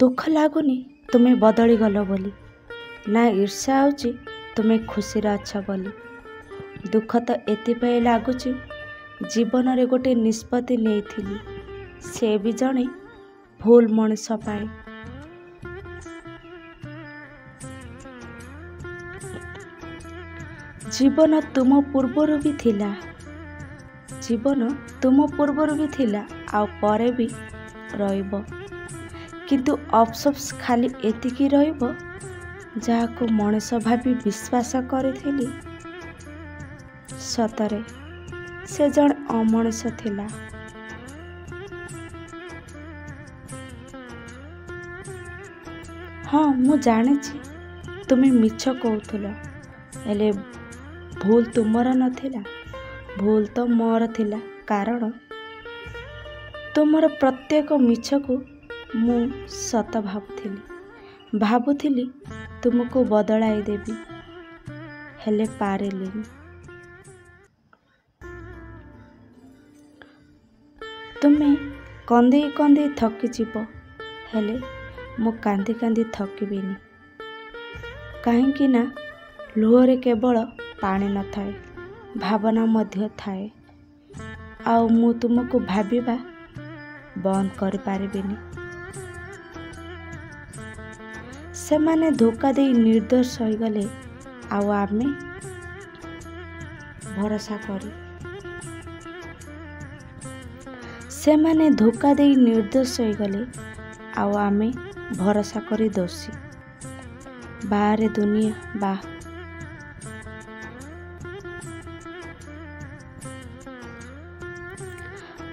दुख लगुनि तुम्हें बदली गल बोली ना ईर्ष्या आउची तुम्हें खुशी अछ बोली। दुख तो एतिपाई लगुच जीवन रे गोटे निष्पत्ति नहीं से भी जड़े भूल मनीष पाए। जीवन तुम पूर्वर भी थिला, जीवन तुम पूर्वर भी थिला आउ परे भी रहिबो, किंतु अफसोस खाली एतिकी रहिबो जाहाको मनीष भाभी विश्वास करिथिली सतरे से जण अमनीष थिला। हाँ मु जानिछि तुम्हें मिछ कहूथुल, हेले भूल तुमर नथिला, भूल तो मोर थिला। कारण तुमर प्रत्येक मिछ को मु सत भाबुथिली तुमको बदलाई देबी, हेले पारिलिनी। तुम्हें कंदेई कंदेई थकी जीव, हेले मु कांदी कांदी थकिबिनी। काहेकि ना लुहरे केवल पानी न थाए, भावना मध्य थाए। आउ मु तुमको भाबिबा बंद कर पारिबिनी। से माने धोखा दे निर्दोष हो गले आउ आमे भरोसा करी, से माने धोखा दे निर्दोष हो गले आउ आमे भरोसा करी दोषी। बाहर दुनिया बा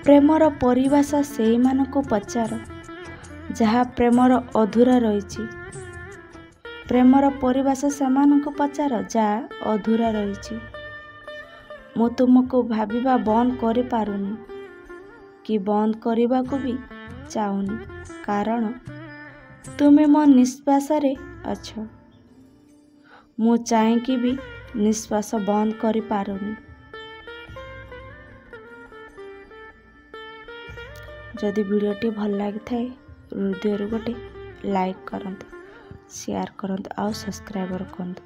प्रेमर परिभाषा से मानको पचार जहाँ प्रेमर अधूरा रही। प्रेमर परिभाषा से मानको पचार जहाँ अधूरा रही। मु तुमको भाबिबा बंद करि पारुनी कि बंद करने को भी चाहूनी, कारण तुम्हें मो निश्वास रे अछ। मु चाहेकि भी निश्वास बंद करि पारुनी। जदि वीडियोटी भल लगी थाए हृदय गोटे लाइक करंतु, शेयर करंतु और सब्सक्राइब करंतु।